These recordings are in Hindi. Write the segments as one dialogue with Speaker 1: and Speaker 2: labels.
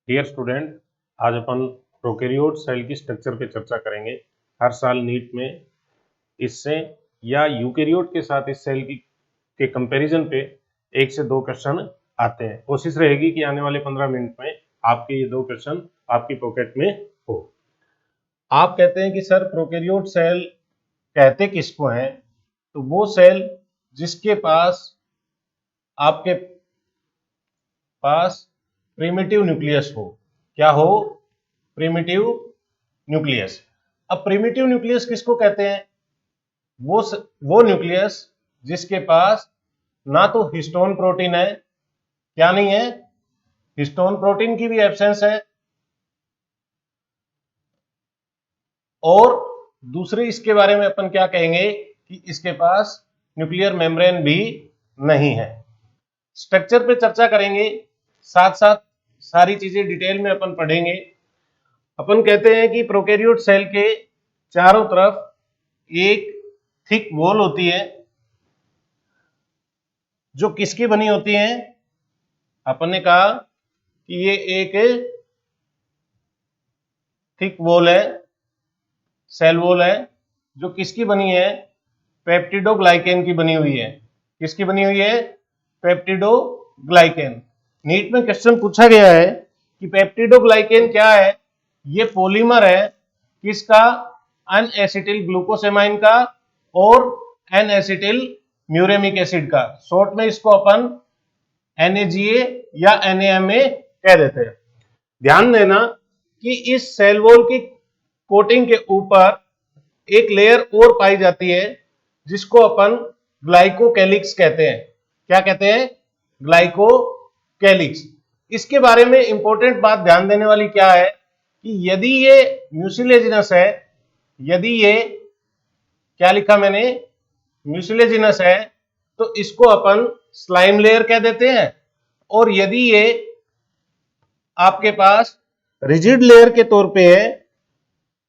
Speaker 1: डियर स्टूडेंट, आज अपन प्रोकैरियोट सेल की स्ट्रक्चर पे चर्चा करेंगे। हर साल नीट में इससे या यूकैरियोट के साथ इस सेल की के कंपैरिजन पे 1 से 2 क्वेश्चन आते हैं। कोशिश रहेगी कि आने वाले 15 मिनट में आपके ये 2 क्वेश्चन आपकी पॉकेट में हो। आप कहते हैं कि सर प्रोकैरियोट सेल कहते किसको हैं? तो वो सेल जिसके पास आपके पास प्रिमिटिव न्यूक्लियस हो। क्या हो? Primitive nucleus. अब प्रिमिटिव न्यूक्लियस किसको कहते हैं? वो न्यूक्लियस जिसके पास ना तो हिस्टोन प्रोटीन है, क्या नहीं है? हिस्टोन प्रोटीन की भी एब्सेंस है, और दूसरे इसके बारे में अपन क्या कहेंगे कि इसके पास न्यूक्लियर मेम्ब्रेन भी नहीं है। स्ट्रक्चर पे चर्चा करेंगे, साथ साथ सारी चीजें डिटेल में अपन पढ़ेंगे। अपन कहते हैं कि प्रोकैरियोट सेल के चारों तरफ एक थिक वॉल होती है, जो किसकी बनी होती है? अपन ने कहा कि ये एक थिक वॉल है, सेल वॉल है, जो किसकी बनी है? पेप्टिडोग्लाइकेन की बनी हुई है। किसकी बनी हुई है? पेप्टिडोग्लाइकेन। नीट में क्वेश्चन पूछा गया है कि पेप्टिडोग्लाइकेन क्या है? ये पॉलीमर है किसका? अन एसिटिल ग्लूकोसेमाइन का और एन एसिटिल म्यूरेमिक एसिड का। शॉर्ट में इसको अपन NaGA या NaMA कह देते हैं। ध्यान देना कि इस सेल वॉल की कोटिंग के ऊपर एक लेयर और पाई जाती है, जिसको अपन ग्लाइकोकैलिक्स कहते हैं। क्या कहते हैं? ग्लाइकोकैलिक्स। इसके बारे में इंपॉर्टेंट बात ध्यान देने वाली क्या है कि यदि ये म्यूसिलेजिनस है, यदि ये क्या लिखा मैंने? म्यूसिलेजिनस है, तो इसको अपन स्लाइम लेयर कह देते हैं। और यदि ये आपके पास रिजिड लेयर के तौर पे है,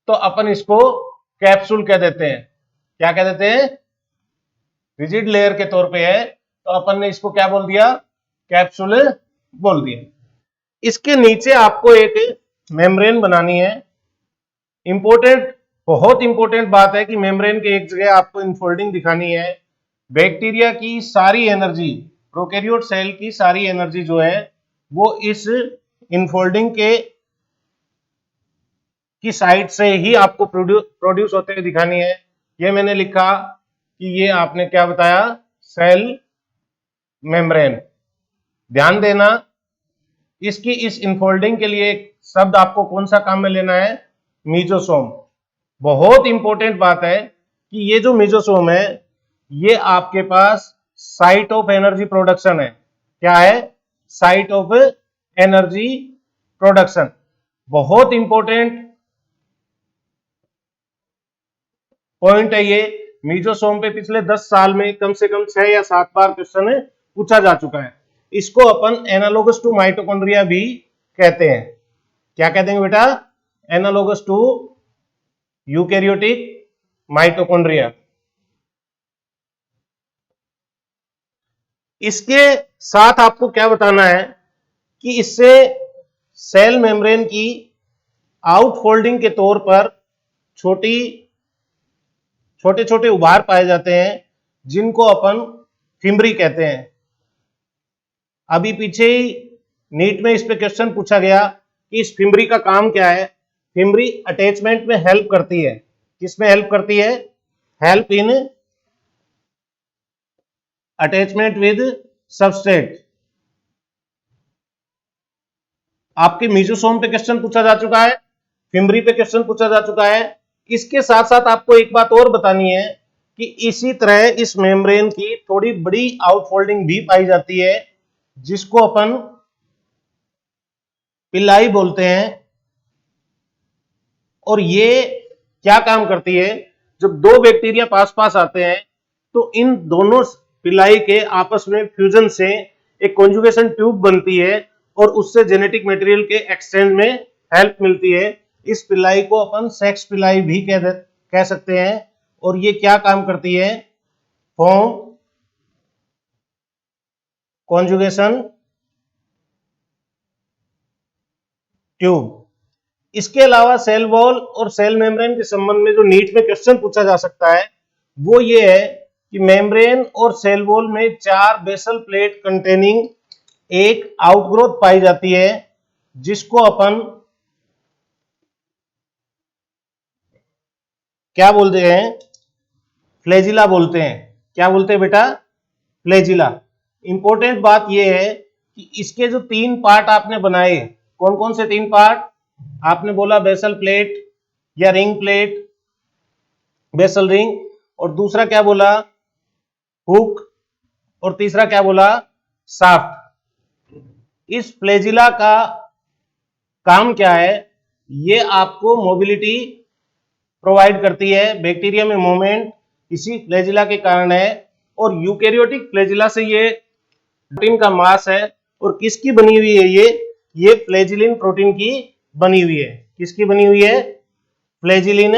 Speaker 1: तो अपन इसको कैप्सूल कह देते हैं। क्या कह देते हैं? रिजिड लेयर के तौर पे है, तो अपन ने इसको क्या बोल दिया? कैप्सूल बोल दिया। इसके नीचे आपको एक मेम्ब्रेन बनानी है। इंपॉर्टेंट, बहुत इंपॉर्टेंट बात है कि मेम्ब्रेन के एक जगह आपको इनफोल्डिंग दिखानी है। बैक्टीरिया की सारी एनर्जी, प्रोकैरियोट सेल की सारी एनर्जी जो है वो इस इनफोल्डिंग की साइड से ही आपको प्रोड्यूस होते हुए दिखानी है। ये मैंने लिखा कि ये आपने क्या बताया? Cell membrane. ध्यान देना, इसकी इस इनफोल्डिंग के लिए एक शब्द आपको कौन सा काम में लेना है? मीजोसोम। बहुत इंपॉर्टेंट बात है कि ये जो मीजोसोम है, ये आपके पास साइट ऑफ एनर्जी प्रोडक्शन है। क्या है? Site of energy production. बहुत इंपॉर्टेंट पॉइंट है ये। मीजोसोम पे पिछले 10 साल में कम से कम 6 या 7 बार क्वेश्चन पूछा जा चुका है। इसको अपन एनालोगस टू माइटोकॉन्ड्रिया भी कहते हैं। क्या कहते हैं बेटा? Analogous to eukaryotic mitochondria. इसके साथ आपको क्या बताना है कि इससे सेल मेम्ब्रेन की आउटफोल्डिंग के तौर पर छोटे छोटे उभार पाए जाते हैं, जिनको अपन फिम्बरी कहते हैं। अभी पीछे ही नीट में इस पे क्वेश्चन पूछा गया कि इस फिम्बरी का काम क्या है। फिम्बरी अटैचमेंट में हेल्प करती है। किसमें हेल्प करती है? Help in attachment with substrate. आपके मीजोसोम पे क्वेश्चन पूछा जा चुका है, फिम्बरी पे क्वेश्चन पूछा जा चुका है। इसके साथ साथ आपको एक बात और बतानी है कि इसी तरह इस मेम्ब्रेन की थोड़ी बड़ी आउटफोल्डिंग भी पाई जाती है, जिसको अपन पिलाई बोलते हैं। और ये क्या काम करती है? जब दो बैक्टीरिया पास पास आते हैं, तो इन दोनों पिलाई के आपस में फ्यूजन से एक कॉन्जुगेशन ट्यूब बनती है, और उससे जेनेटिक मटेरियल के एक्सचेंज में हेल्प मिलती है। इस पिलाई को अपन सेक्स पिलाई भी कह सकते हैं। और ये क्या काम करती है? Form conjugation tube. इसके अलावा सेल वॉल और सेल मेम्ब्रेन के संबंध में जो नीट में क्वेश्चन पूछा जा सकता है वो ये है कि मेम्ब्रेन और सेल वॉल में 4 बेसल प्लेट कंटेनिंग एक आउटग्रोथ पाई जाती है जिसको अपन क्या बोलते हैं, फ्लैजिला बोलते हैं। क्या बोलते हैं बेटा? फ्लैजिला। इंपॉर्टेंट बात यह है कि इसके जो 3 पार्ट आपने बनाए, कौन कौन से 3 पार्ट आपने बोला? बेसल प्लेट या रिंग प्लेट, बेसल रिंग, और दूसरा क्या बोला? हुक, और तीसरा क्या बोला? शाफ्ट। इस फ्लैजिला का काम क्या है? ये आपको मोबिलिटी प्रोवाइड करती है। बैक्टीरिया में मूवमेंट इसी फ्लैजिला के कारण है। और यूकैरियोटिक फ्लैजिला से ये प्रोटीन का मास है। और किसकी बनी हुई है ये फ्लैजिलिन प्रोटीन की बनी हुई है। किसकी बनी हुई है? फ्लैजिलिन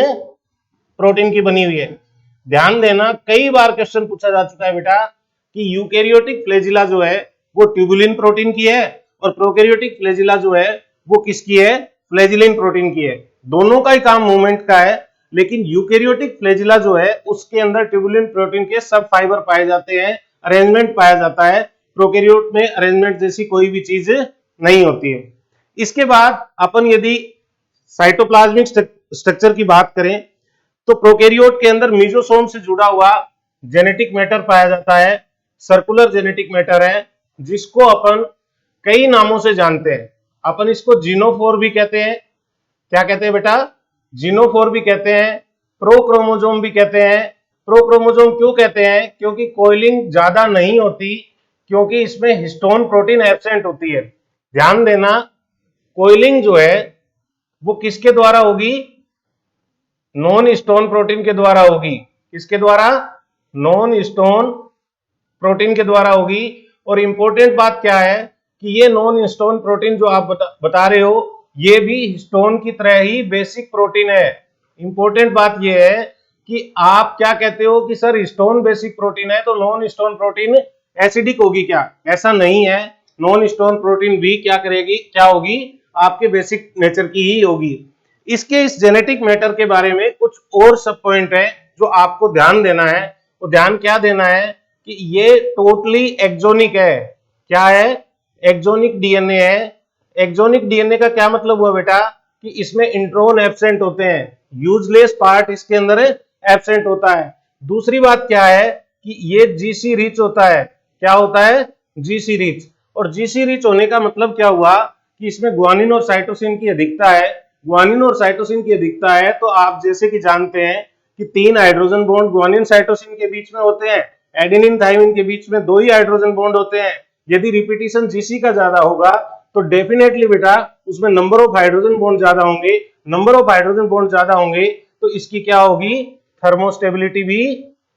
Speaker 1: प्रोटीन की बनी हुई है। ध्यान देना, कई बार क्वेश्चन पूछा जा चुका है बेटा कि यूकैरियोटिक फ्लैजिला जो है वो ट्यूबुलिन प्रोटीन की है और प्रोकैरियोटिक फ्लैजिला जो है वो किसकी है? फ्लैजिलिन प्रोटीन की है। दोनों का ही काम मूवमेंट का है, लेकिन यूकैरियोटिक फ्लैजिला जो है उसके अंदर ट्यूबुलिन प्रोटीन के सब फाइबर पाए जाते हैं, अरेंजमेंट पाया जाता है। प्रोकैरियोट में अरेंजमेंट जैसी कोई भी चीज नहीं होती है। इसके बाद अपन यदि साइटोप्लाज्मिक स्ट्रक्चर की बात करें तो प्रोकैरियोट के अंदर मीजोसोम से जुड़ा हुआ जेनेटिक मैटर पाया जाता है। सर्कुलर जेनेटिक मैटर है जिसको अपन कई नामों से जानते हैं। अपन इसको जीनोफोर भी कहते हैं। क्या कहते हैं बेटा? जीनोफोर भी कहते हैं, प्रोक्रोमोजोम भी कहते हैं। प्रोक्रोमोजोम क्यों कहते हैं? क्योंकि कोइलिंग ज्यादा नहीं होती, क्योंकि इसमें हिस्टोन प्रोटीन एब्सेंट होती है। ध्यान देना, कोइलिंग जो है वो किसके द्वारा होगी? नॉन हिस्टोन प्रोटीन के द्वारा होगी। किसके द्वारा? नॉन हिस्टोन प्रोटीन के द्वारा होगी। और इंपॉर्टेंट बात क्या है कि ये नॉन हिस्टोन प्रोटीन जो आप बता रहे हो ये भी हिस्टोन की तरह ही बेसिक प्रोटीन है। इंपॉर्टेंट बात ये है कि आप क्या कहते हो कि सर हिस्टोन बेसिक प्रोटीन है तो नॉन हिस्टोन प्रोटीन एसिडिक होगी क्या? ऐसा नहीं है। नॉन हिस्टोन प्रोटीन भी क्या करेगी, क्या होगी? आपके बेसिक नेचर की ही होगी। इसके इस जेनेटिक मैटर के बारे में कुछ और सब पॉइंट है जो आपको ध्यान देना है। तो ध्यान क्या देना है कि ये टोटली एक्सोनिक है। क्या है? एक्सोनिक डीएनए है। एक्सोनिक डीएनए का क्या मतलब हुआ बेटा? कि इसमें इंट्रोन एब्सेंट होते हैं, यूजलेस पार्ट इसके अंदर एब्सेंट होता है। दूसरी बात क्या है कि ये जीसी रिच होता है। क्या होता है? GC rich. और जीसी रिच होने का मतलब क्या हुआ कि इसमें ग्वानिन और साइटोसिन की अधिकता है। ग्वानिन और साइटोसिन की अधिकता है तो आप जैसे कि जानते हैं कि 3 हाइड्रोजन बॉन्ड ग्वानिन साइटोसिन के बीच में होते हैं, एडेनिन थाइमिन के बीच में 2 ही हाइड्रोजन बॉन्ड होते हैं। यदि रिपीटिशन जीसी का ज्यादा होगा तो डेफिनेटली बेटा उसमें नंबर ऑफ हाइड्रोजन बॉन्ड ज्यादा होंगे। नंबर ऑफ हाइड्रोजन बॉन्ड ज्यादा होंगे तो इसकी क्या होगी? थर्मोस्टेबिलिटी भी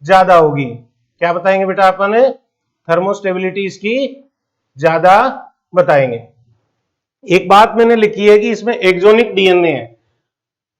Speaker 1: ज्यादा होगी। क्या बताएंगे बेटा अपन? थर्मोस्टेबिलिटी इसकी ज्यादा बताएंगे। एक बात मैंने लिखी है कि इसमें एक्सोनिक डीएनए है।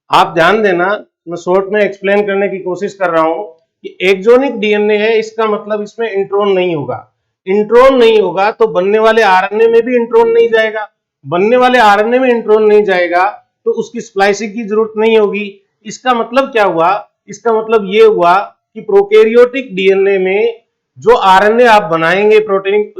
Speaker 1: आप ध्यान देना, मैं शॉर्ट में एक्सप्लेन करने की कोशिश कर रहा हूं कि एक्सोनिक डीएनए है, इसका मतलब इसमें इंट्रोन नहीं होगा। इंट्रोन नहीं होगा तो बनने वाले आरएनए में भी इंट्रोन नहीं जाएगा। बनने वाले आरएनए में इंट्रोन नहीं जाएगा तो उसकी स्प्लाइसिंग की जरूरत नहीं होगी। इसका मतलब क्या हुआ? इसका मतलब ये हुआ कि प्रोकैरियोटिक डीएनए में जो आरएनए आप बनाएंगे प्रोटीन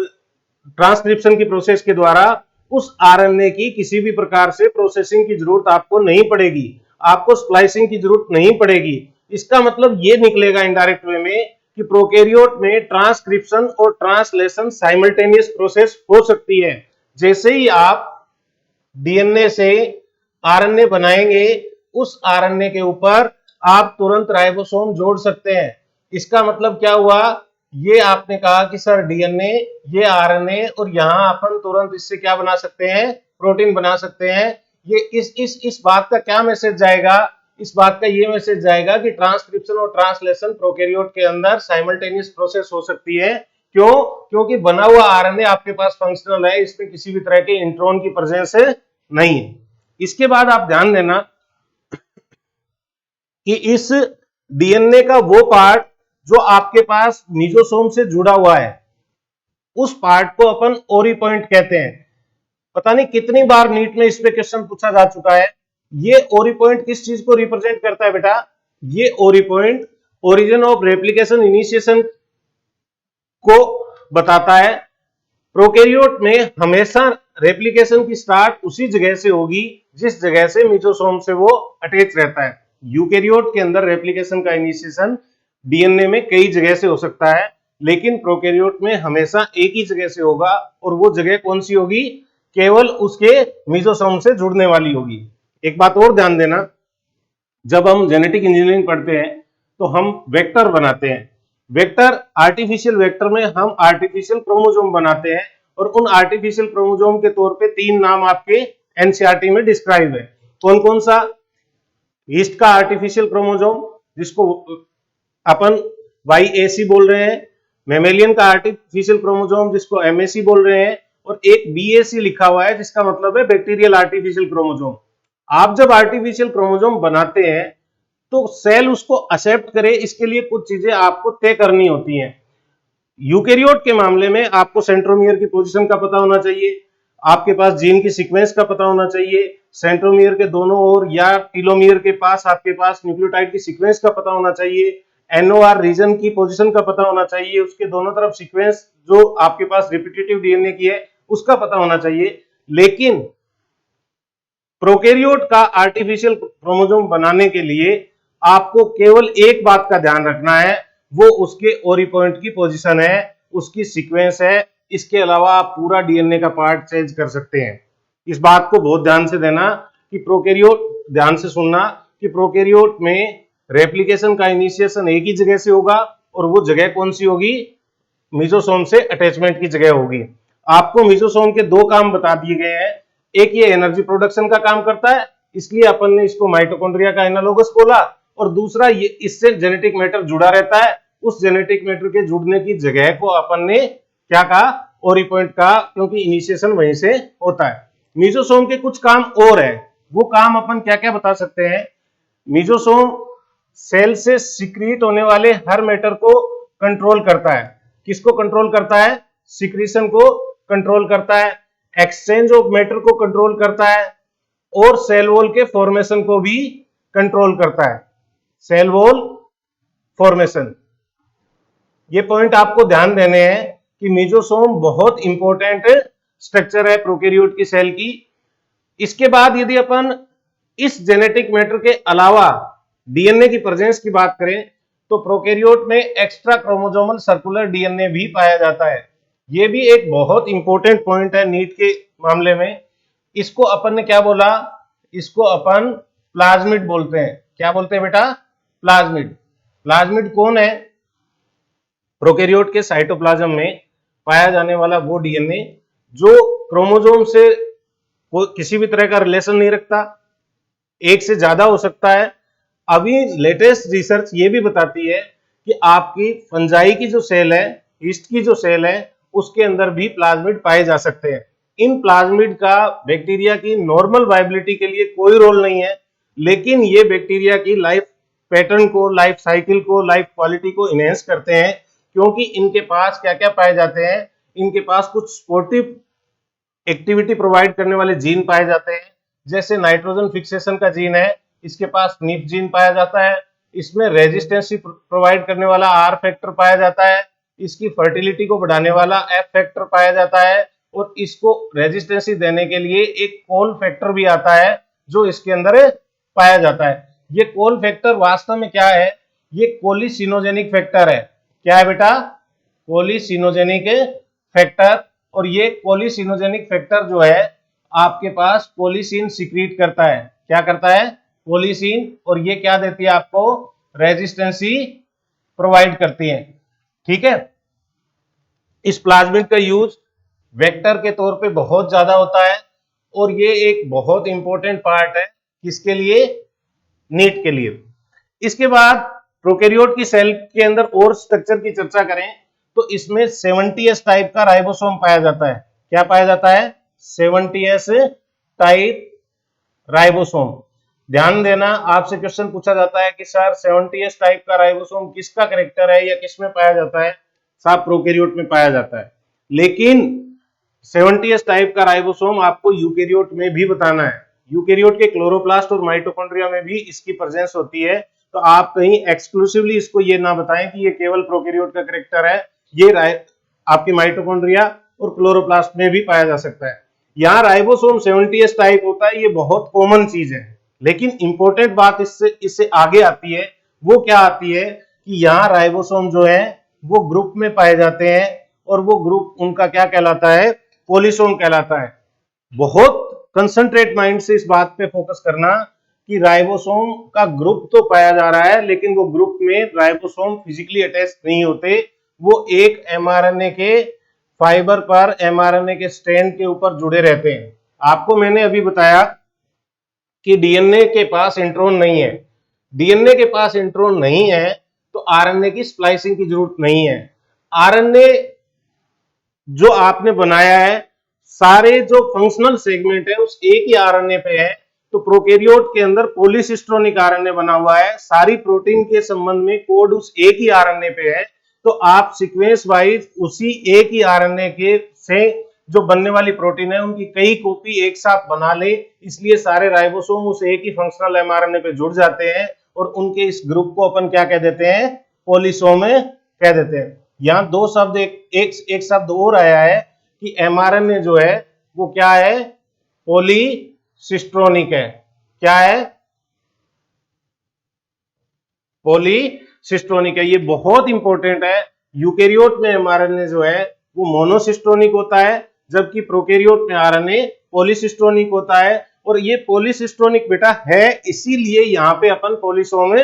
Speaker 1: ट्रांसक्रिप्शन की प्रोसेस के द्वारा, उस आरएनए की किसी भी प्रकार से प्रोसेसिंग की जरूरत आपको नहीं पड़ेगी, आपको स्प्लाइसिंग की जरूरत नहीं पड़ेगी। इसका मतलब ये निकलेगा इनडायरेक्ट वे में कि प्रोकैरियोट में ट्रांसक्रिप्शन और ट्रांसलेशन साइमल्टेनियस प्रोसेस हो सकती है। जैसे ही आप डीएनए से आरएनए बनाएंगे, उस आरएनए के ऊपर आप तुरंत राइबोसोम जोड़ सकते हैं। इसका मतलब क्या हुआ? ये आपने कहा कि सर डीएनए, ये आरएनए, और यहां अपन तुरंत इससे क्या बना सकते हैं? प्रोटीन बना सकते हैं। ये इस बात का क्या मैसेज जाएगा? इस बात का ये मैसेज जाएगा कि ट्रांसक्रिप्शन और ट्रांसलेशन प्रोकैरियोट के अंदर साइमल्टेनियस प्रोसेस हो सकती है। क्यों? क्योंकि बना हुआ आरएनए आपके पास फंक्शनल है, इसमें किसी भी तरह के इंट्रोन की प्रेजेंस नहीं है। इसके बाद आप ध्यान देना कि इस डीएनए का वो पार्ट जो आपके पास मीजोसोम से जुड़ा हुआ है, उस पार्ट को अपन ओरी पॉइंट कहते हैं। पता नहीं कितनी बार नीट में इस पे क्वेश्चन पूछा जा चुका है। ये ओरी पॉइंट किस चीज को रिप्रेजेंट करता है बेटा? ये ओरी point origin of replication initiation को बताता है। प्रोकैरियोट में हमेशा रेप्लिकेशन की स्टार्ट उसी जगह से होगी जिस जगह से मीजोसोम से वो अटैच रहता है। यूकैरियोट के अंदर रेप्लिकेशन का इनिशिएशन डीएनए में कई जगह से हो सकता है, लेकिन प्रोकैरियोट में हमेशा एक ही जगह से होगा, और वो जगह कौन सी होगी? केवल उसके मीजोसोम से जुड़ने वाली होगी। एक बात और ध्यान देना, जब हम जेनेटिक इंजीनियरिंग पढ़ते हैं तो हम वेक्टर बनाते हैं। वेक्टर, आर्टिफिशियल वेक्टर में हम आर्टिफिशियल क्रोमोसोम बनाते हैं, और उन आर्टिफिशियल क्रोमोसोम के तौर पे 3 नाम आपके एनसीईआरटी में डिस्क्राइब है। कौन कौन सा? ईस्ट का आर्टिफिशियल क्रोमोसोम जिसको अपन YAC बोल रहे हैं, मेमेलियन का आर्टिफिशियल क्रोमोसोम जिसको MAC बोल रहे हैं, और एक BAC लिखा हुआ है जिसका मतलब है बैक्टीरियल आर्टिफिशियल क्रोमोसोम। आप जब आर्टिफिशियल क्रोमोसोम बनाते हैं तो सेल उसको एक्सेप्ट करे, इसके लिए कुछ चीजें आपको तय करनी होती हैं। यूकैरियोट के मामले में आपको सेंट्रोमियर की पोजीशन का पता होना चाहिए, आपके पास जीन की सीक्वेंस का पता होना चाहिए, सेंट्रोमियर के दोनों ओर या टीलोमियर के पास आपके पास न्यूक्लियोटाइड की सीक्वेंस का पता होना चाहिए, NOR रीजन की पोजीशन का पता होना चाहिए, उसके दोनों तरफ सीक्वेंस जो आपके पास रिपीटेटिव डीएनए की है उसका पता होना चाहिए। लेकिन प्रोकैरियोट का आर्टिफिशियल क्रोमोसोम बनाने के लिए आपको केवल एक बात का ध्यान रखना है, वो उसके ओरी पॉइंट की पोजीशन है, उसकी सीक्वेंस है। इसके अलावा आप पूरा डीएनए का पार्ट चेंज कर सकते हैं। इस बात को बहुत ध्यान से देना कि प्रोकैरियोट, ध्यान से सुनना कि प्रोकैरियोट में रेप्लिकेशन का इनिशिएशन एक ही जगह से होगा, और वो जगह कौन सी होगी? मीजोसोम से अटैचमेंट की जगह होगी। आपको मीजोसोम के 2 काम बता दिए गए हैं। एक, ये एनर्जी प्रोडक्शन का काम करता है, इसलिए अपन ने इसको माइटोकॉन्ड्रिया का एनालोगस बोला, और दूसरा ये इससे जेनेटिक मैटर जुड़ा रहता है। उस जेनेटिक मैटर के जुड़ने की जगह को अपन ने क्या कहा? ओरी पॉइंट का, क्योंकि इनिशिएशन वहीं से होता है। मीजोसोम के कुछ काम और है, वो काम अपन क्या क्या बता सकते हैं? मीजोसोम सेल से सिक्रीट होने वाले हर मैटर को कंट्रोल करता है। किसको कंट्रोल करता है? सिक्रीशन को कंट्रोल करता है, एक्सचेंज ऑफ मैटर को कंट्रोल करता है, और सेल वॉल के फॉर्मेशन को भी कंट्रोल करता है। सेल वॉल फॉर्मेशन, ये पॉइंट आपको ध्यान देने हैं कि मीजोसोम बहुत इंपॉर्टेंट स्ट्रक्चर है प्रोकैरियोट की सेल की। इसके बाद यदि अपन इस जेनेटिक मैटर के अलावा डीएनए की प्रेजेंस की बात करें तो प्रोकैरियोट में एक्स्ट्रा क्रोमोसोमल सर्कुलर डीएनए भी पाया जाता है। यह भी एक बहुत इंपॉर्टेंट पॉइंट है नीट के मामले में। इसको अपन ने क्या बोला? इसको अपन प्लाज्मिड बोलते हैं। क्या बोलते हैं बेटा? प्लाज्मिड। प्लाज्मिड कौन है? प्रोकैरियोट के साइटोप्लाज्म में पाया जाने वाला वो डीएनए जो क्रोमोसोम से किसी भी तरह का रिलेशन नहीं रखता, एक से ज्यादा हो सकता है। अभी लेटेस्ट रिसर्च ये भी बताती है कि आपकी फंजाई की जो सेल है, ईस्ट की जो सेल है, उसके अंदर भी प्लाज्मिड पाए जा सकते हैं। इन प्लाज्मिड का बैक्टीरिया की नॉर्मल वाइबिलिटी के लिए कोई रोल नहीं है, लेकिन ये बैक्टीरिया की लाइफ पैटर्न को, लाइफ साइकिल को, लाइफ क्वालिटी को इनहेंस करते हैं, क्योंकि इनके पास क्या क्या पाए जाते हैं? इनके पास कुछ सपोर्टिव एक्टिविटी प्रोवाइड करने वाले जीन पाए जाते हैं, जैसे नाइट्रोजन फिक्सेशन का जीन है, इसके पास निप जीन पाया जाता है। इसमें रेजिस्टेंसी प्रोवाइड करने वाला आर फैक्टर पाया जाता है, इसकी फर्टिलिटी को बढ़ाने वाला एफ फैक्टर पाया जाता है, और इसको रेजिस्टेंसी देने के लिए एक कोल फैक्टर भी आता है जो इसके अंदर पाया जाता है। ये कोल फैक्टर वास्तव में क्या है? ये कोलिसिनोजेनिक फैक्टर है। क्या है बेटा? कोलिसिनोजेनिक फैक्टर। और ये कोलिसिनोजेनिक फैक्टर जो है आपके पास कोलिसिन सिक्रीट करता है। क्या करता है? कोलिसिन। और ये क्या देती है आपको? रेजिस्टेंसी प्रोवाइड करती है। ठीक है। इस प्लाज्मिड का यूज वेक्टर के तौर पे बहुत ज्यादा होता है, और ये एक बहुत इंपॉर्टेंट पार्ट है किसके लिए? नीट के लिए। इसके बाद प्रोकैरियोट की सेल के अंदर और स्ट्रक्चर की चर्चा करें तो इसमें 70S टाइप का राइबोसोम पाया जाता है। क्या पाया जाता है? 70S type ribosome. ध्यान देना, आपसे क्वेश्चन पूछा जाता है कि सर 70S टाइप का राइबोसोम किसका कैरेक्टर है या किसमें पाया जाता है? साहब प्रोकैरियोट में पाया जाता है। लेकिन 70s टाइप का राइबोसोम आपको यूकेरियोट में भी बताना है। यूकेरियोट के क्लोरोप्लास्ट और माइटोकॉन्ड्रिया में भी इसकी प्रेजेंस होती है, तो आप कहीं एक्सक्लूसिवली इसको ये ना बताएं कि ये केवल प्रोकैरियोट का कैरेक्टर है, ये आपके माइटोकॉन्ड्रिया और क्लोरोप्लास्ट में भी पाया जा सकता है। यहाँ राइबोसोम 70s टाइप होता है, ये बहुत कॉमन चीज है। लेकिन इंपॉर्टेंट बात इससे आगे आती है, वो क्या आती है कि यहाँ राइबोसोम जो है वो ग्रुप में पाए जाते हैं, और वो ग्रुप उनका क्या कहलाता है, पॉलीसोम कहलाता है। बहुत कंसंट्रेट माइंड से इस बात पे फोकस करना कि राइबोसोम का ग्रुप तो पाया जा रहा है, लेकिन वो ग्रुप में राइबोसोम फिजिकली अटैच नहीं होते, वो एक एमआरएनए के फाइबर पर एमआरएनए के स्ट्रैंड के ऊपर जुड़े रहते हैं। आपको मैंने अभी बताया कि डीएनए के पास इंट्रोन नहीं है, डीएनए के पास इंट्रोन नहीं है तो आरएनए की स्प्लाइसिंग की जरूरत नहीं है। आरएनए जो आपने बनाया है, सारे जो फंक्शनल सेगमेंट है उस एक ही आरएनए पे है। तो प्रोकैरियोट के अंदर पॉलीसिस्ट्रोनिक आरएनए बना हुआ है, सारी प्रोटीन के संबंध में कोड उस एक ही आरएनए पे है। तो आप सीक्वेंस वाइज उसी एक ही आरएनए के से जो बनने वाली प्रोटीन है उनकी कई कॉपी एक साथ बना ले, इसलिए सारे राइबोसोम उस एक ही फंक्शनल एमआरएनए पे जुड़ जाते हैं, और उनके इस ग्रुप को अपन क्या कह देते हैं, पॉलीसोम कह देते हैं। यहाँ दो शब्द एक शब्द और आया है कि एमआरएनए जो है वो क्या है, पॉलीसिस्ट्रोनिक है। क्या है, पॉलीसिस्ट्रोनिक है। ये बहुत इंपॉर्टेंट है। यूकेरियोट में एमआरएनए जो है वो मोनोसिस्ट्रोनिक होता है, जबकि प्रोकैरियोट में आरएनए पॉलीसिस्ट्रोनिक होता है। और ये पॉलीसिस्ट्रोनिक बेटा है, इसीलिए यहाँ पे अपन पॉलीसोम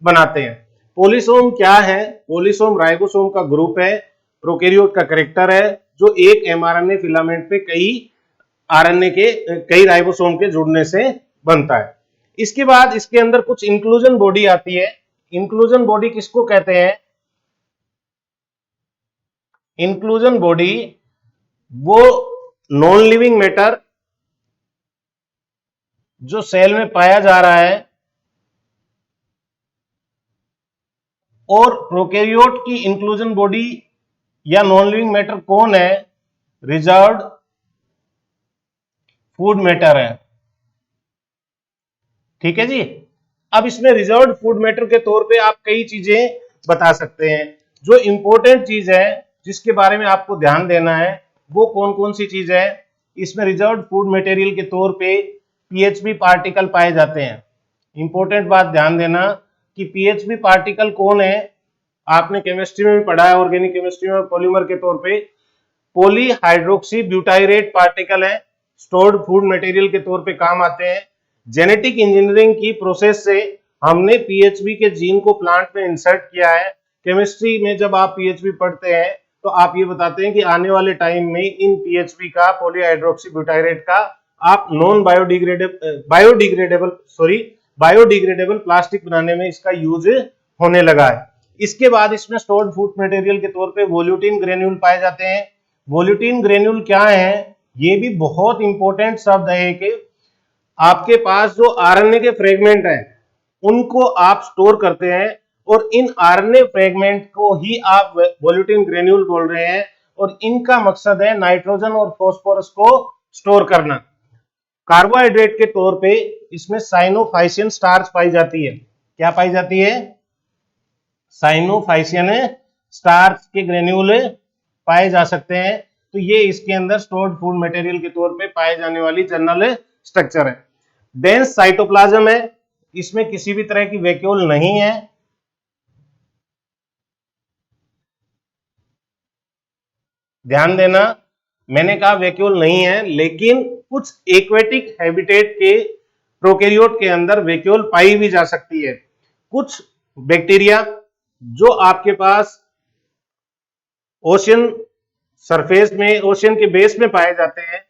Speaker 1: बनाते हैं। पॉलीसोम क्या है, पॉलीसोम राइबोसोम का ग्रुप है, प्रोकैरियोट का कैरेक्टर है, जो एक एमआरएनए फिलामेंट पे कई आरएनए के कई राइबोसोम के जुड़ने से बनता है। इसके बाद इसके अंदर कुछ इंक्लूजन बॉडी आती है। इंक्लूजन बॉडी किसको कहते हैं, इंक्लूजन बॉडी वो नॉन लिविंग मैटर जो सेल में पाया जा रहा है, और प्रोकैरियोट की इंक्लूजन बॉडी या नॉन लिविंग मैटर कौन है, रिजर्व्ड फूड मैटर है। ठीक है जी। अब इसमें रिजर्व्ड फूड मैटर के तौर पे आप कई चीजें बता सकते हैं। जो इंपॉर्टेंट चीज है जिसके बारे में आपको ध्यान देना है वो कौन कौन सी चीज है, इसमें रिजर्व्ड फूड मटेरियल के तौर पे पीएचबी पार्टिकल पाए जाते हैं। इंपॉर्टेंट बात ध्यान देना कि पीएचबी पार्टिकल कौन है, आपने केमिस्ट्री में भी पढ़ा है, ऑर्गेनिक केमिस्ट्री में पॉलीमर के तौर पे पॉलीहाइड्रोक्सी ब्यूटाइरेट पार्टिकल है, स्टोर्ड फूड मटेरियल के तौर पे काम आते हैं। जेनेटिक इंजीनियरिंग की प्रोसेस से हमने पीएचबी के जीन को प्लांट में इंसर्ट किया है। केमिस्ट्री में जब आप पीएचबी पढ़ते हैं तो आप ये बताते हैं कि आने वाले टाइम में इन पीएचबी का, पॉलीहाइड्रोक्सी ब्यूटाइरेट का, आप नॉन बायोडिग्रेडेबल प्लास्टिक बनाने में इसका यूज होने लगा है। इसके बाद इसमें स्टोर्ड फूड मटेरियल के तौर पे वोल्यूटिन ग्रेन्यूल पाए जाते हैं। वोल्यूटिन ग्रेन्यूल क्या है, ये भी बहुत इंपॉर्टेंट शब्द है कि आपके पास जो आरएनए के फ्रेगमेंट हैं उनको आप स्टोर करते हैं, और इन आरएनए फ्रेगमेंट को ही आप वोल्यूटिन ग्रेन्यूल बोल रहे हैं, और इनका मकसद है नाइट्रोजन और फास्फोरस को स्टोर करना। कार्बोहाइड्रेट के तौर पे इसमें साइनोफाइसियन स्टार्च पाई जाती है। क्या पाई जाती है, साइनोफाइसियन स्टार्च के ग्रेन्यूल पाए जा सकते हैं। तो ये इसके अंदर स्टोर्ड फूड मटेरियल के तौर पे पाए जाने वाली जनरल स्ट्रक्चर है। डेंस साइटोप्लाज्म है, इसमें किसी भी तरह की वैक्यूल नहीं है। ध्यान देना, मैंने कहा वैक्यूल नहीं है, लेकिन कुछ एक्वेटिक हैबिटेट के प्रोकैरियोट के अंदर वैक्यूल पाई भी जा सकती है। कुछ बैक्टीरिया जो आपके पास ओशियन सरफेस में, ओशियन के बेस में पाए जाते हैं,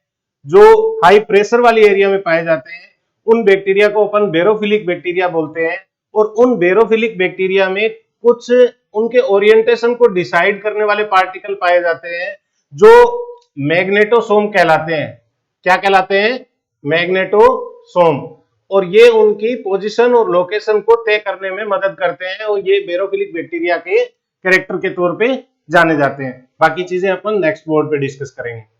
Speaker 1: जो हाई प्रेशर वाली एरिया में पाए जाते हैं, उन बैक्टीरिया को अपन बेरोफिलिक बैक्टीरिया बोलते हैं। और उन बेरोफिलिक बैक्टीरिया में कुछ उनके ओरिएंटेशन को डिसाइड करने वाले पार्टिकल पाए जाते हैं जो मैग्नेटोसोम कहलाते हैं। क्या कहलाते हैं, मैग्नेटोसोम। और ये उनकी पोजीशन और लोकेशन को तय करने में मदद करते हैं, और ये बेरोफिलिक बैक्टीरिया के कैरेक्टर के तौर पे जाने जाते हैं। बाकी चीजें अपन नेक्स्ट बोर्ड पे डिस्कस करेंगे।